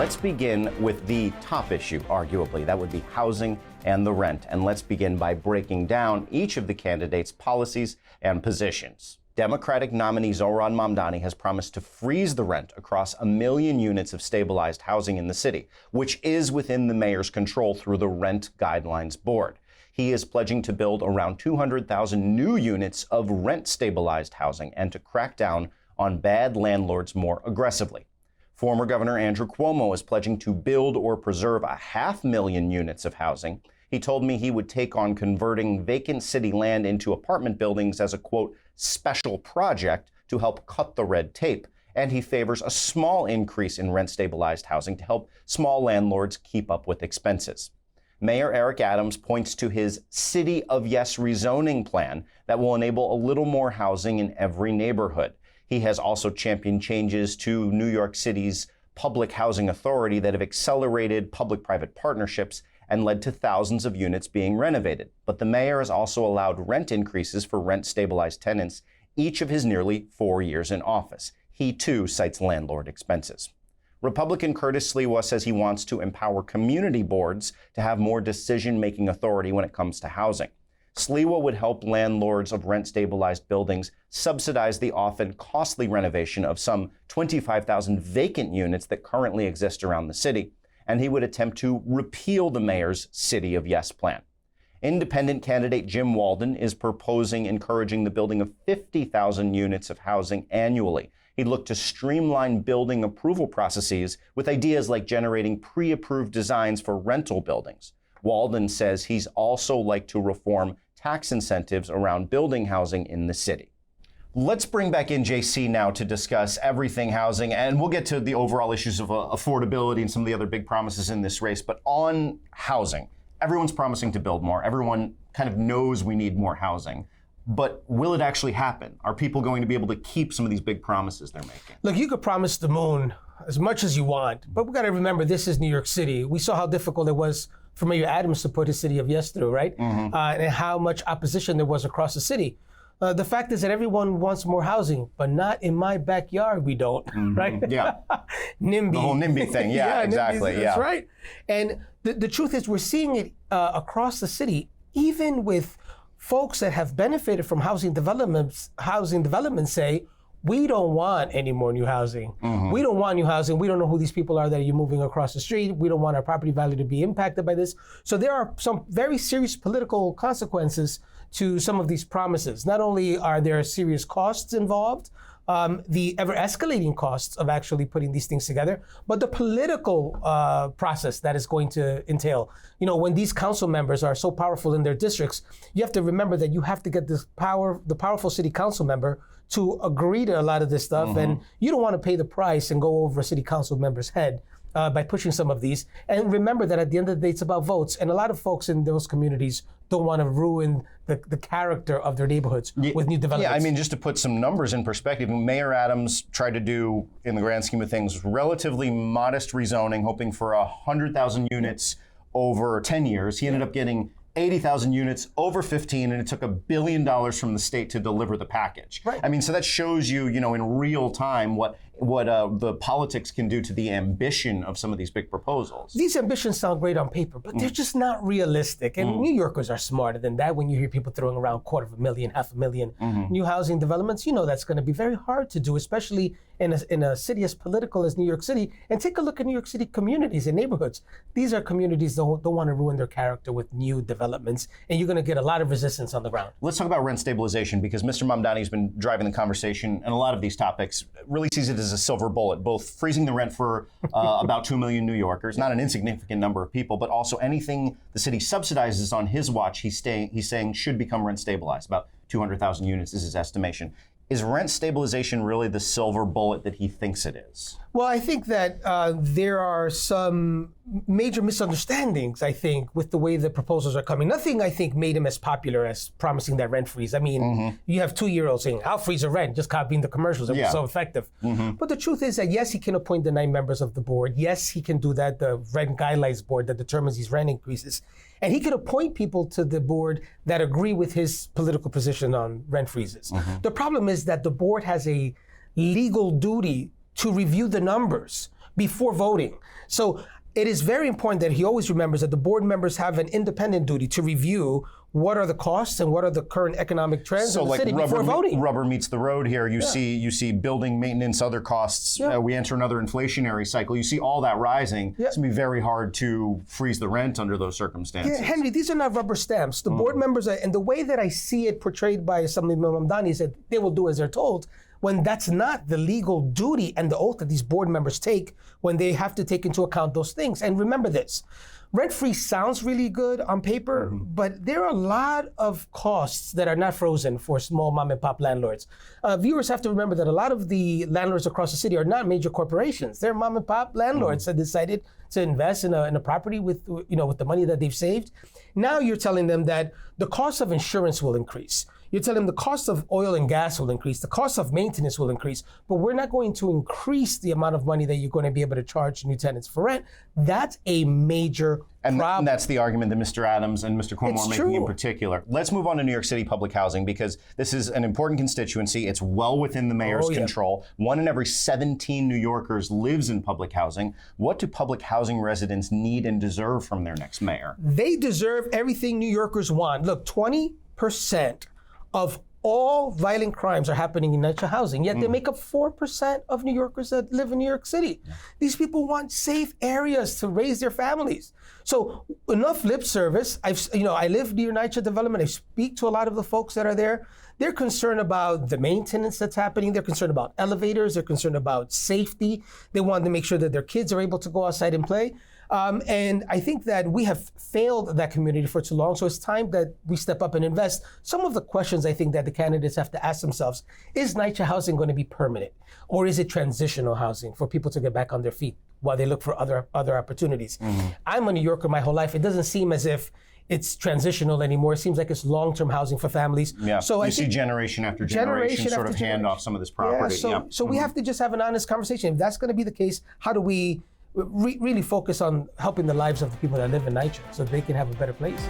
Let's begin with the top issue, arguably. That would be housing and the rent. And let's begin by breaking down each of the candidates' policies and positions. Democratic nominee Zohran Mamdani has promised to freeze the rent across 1 million units of stabilized housing in the city, which is within the mayor's control through the Rent Guidelines Board. He is pledging to build around 200,000 new units of rent-stabilized housing and to crack down on bad landlords more aggressively. Former Governor Andrew Cuomo is pledging to build or preserve 500,000 units of housing. He told me he would take on converting vacant city land into apartment buildings as a, quote, special project to help cut the red tape. And he favors a small increase in rent-stabilized housing to help small landlords keep up with expenses. Mayor Eric Adams points to his City of Yes rezoning plan that will enable a little more housing in every neighborhood. He has also championed changes to New York City's Public Housing Authority that have accelerated public-private partnerships and led to thousands of units being renovated. But the mayor has also allowed rent increases for rent-stabilized tenants each of his nearly 4 years in office. He, too, cites landlord expenses. Republican Curtis Sliwa says he wants to empower community boards to have more decision-making authority when it comes to housing. Sliwa would help landlords of rent-stabilized buildings subsidize the often costly renovation of some 25,000 vacant units that currently exist around the city, and he would attempt to repeal the mayor's City of Yes plan. Independent candidate Jim Walden is proposing encouraging the building of 50,000 units of housing annually. He'd look to streamline building approval processes with ideas like generating pre-approved designs for rental buildings. Walden says he's also like to reform tax incentives around building housing in the city. Let's bring back in JC now to discuss everything housing, and we'll get to the overall issues of affordability and some of the other big promises in this race. But on housing, everyone's promising to build more. Everyone kind of knows we need more housing. But will it actually happen? Are people going to be able to keep some of these big promises they're making? Look, you could promise the moon as much as you want, but we got to remember this is New York City. We saw how difficult it was for Mayor Adams to put his City of Yes through, right? And how much opposition there was across the city. The fact is that everyone wants more housing, but not in my backyard, we don't, right? Yeah. NIMBY. The whole NIMBY thing, yeah, exactly. That's right. And the truth is we're seeing it across the city, even with folks that have benefited from housing developments say, we don't want any more new housing. We don't want new housing. We don't know who these people are that you're moving across the street. We don't want our property value to be impacted by this. So there are some very serious political consequences to some of these promises. Not only are there serious costs involved, the ever-escalating costs of actually putting these things together, but the political process that is going to entail. You know, when these council members are so powerful in their districts, you have to remember that you have to get the powerful city council member to agree to a lot of this stuff, and you don't want to pay the price and go over a city council member's head by pushing some of these. And remember that at the end of the day, it's about votes, and a lot of folks in those communities don't want to ruin the character of their neighborhoods with new developments. Yeah, I mean, just to put some numbers in perspective, Mayor Adams tried to do, in the grand scheme of things, relatively modest rezoning, hoping for 100,000 units over 10 years. He ended up getting 80,000 units over 15, and it took $1 billion from the state to deliver the package. Right. I mean, so that shows you, in real time what the politics can do to the ambition of some of these big proposals. These ambitions sound great on paper, but they're just not realistic. And New Yorkers are smarter than that. When you hear people throwing around 250,000, 500,000 new housing developments, you know that's going to be very hard to do, especially in a city as political as New York City. And take a look at New York City communities and neighborhoods. These are communities that don't want to ruin their character with new developments, and you're going to get a lot of resistance on the ground. Let's talk about rent stabilization, because Mr. Mamdani has been driving the conversation, and a lot of these topics really sees it as a silver bullet, both freezing the rent for about 2 million New Yorkers, not an insignificant number of people, but also anything the city subsidizes on his watch, he's saying should become rent stabilized. About 200,000 units is his estimation. Is rent stabilization really the silver bullet that he thinks it is? Well, I think that there are some major misunderstandings, I think, with the way the proposals are coming. Nothing, I think, made him as popular as promising that rent freeze. I mean, you have 2-year-olds saying, I'll freeze the rent, just copying the commercials. It was so effective. But the truth is that, yes, he can appoint the 9 members of the board. Yes, he can do that, the Rent Guidelines Board that determines these rent increases. And he can appoint people to the board that agree with his political position on rent freezes. The problem is that the board has a legal duty to review the numbers before voting. So it is very important that he always remembers that the board members have an independent duty to review what are the costs and what are the current economic trends in the city before voting. Rubber meets the road here. You see building maintenance, other costs. We enter another inflationary cycle. You see all that rising. It's going to be very hard to freeze the rent under those circumstances. Yeah, Henry, these are not rubber stamps. The board members, and the way that I see it portrayed by Assemblyman Mamdani is that they will do as they're told, when that's not the legal duty and the oath that these board members take when they have to take into account those things. And remember this, rent-free sounds really good on paper, but there are a lot of costs that are not frozen for small mom and pop landlords. Viewers have to remember that a lot of the landlords across the city are not major corporations. They're mom and pop landlords that decided to invest in a property with the money that they've saved. Now you're telling them that the cost of insurance will increase. You're telling them the cost of oil and gas will increase, the cost of maintenance will increase, but we're not going to increase the amount of money that you're going to be able to charge new tenants for rent. That's a major problem. And that's the argument that Mr. Adams and Mr. Cuomo are making in particular. Let's move on to New York City public housing, because this is an important constituency. It's well within the mayor's control. 1 in every 17 New Yorkers lives in public housing. What do public housing residents need and deserve from their next mayor? They deserve everything New Yorkers want. Look, 20% of all violent crimes are happening in NYCHA housing, yet they make up 4% of New Yorkers that live in New York City. These people want safe areas to raise their families. So enough lip service. I live near NYCHA development. I speak to a lot of the folks that are there. They're concerned about the maintenance that's happening. They're concerned about elevators. They're concerned about safety. They want to make sure that their kids are able to go outside and play. And I think that we have failed that community for too long. So it's time that we step up and invest. Some of the questions I think that the candidates have to ask themselves, is NYCHA housing going to be permanent? Or is it transitional housing for people to get back on their feet while they look for other opportunities? I'm a New Yorker my whole life. It doesn't seem as if it's transitional anymore. It seems like it's long-term housing for families. Yeah. So you see generation after generation sort of hand off some of this property. So we have to just have an honest conversation. If that's going to be the case, how do we really focus on helping the lives of the people that live in NYCHA so they can have a better place?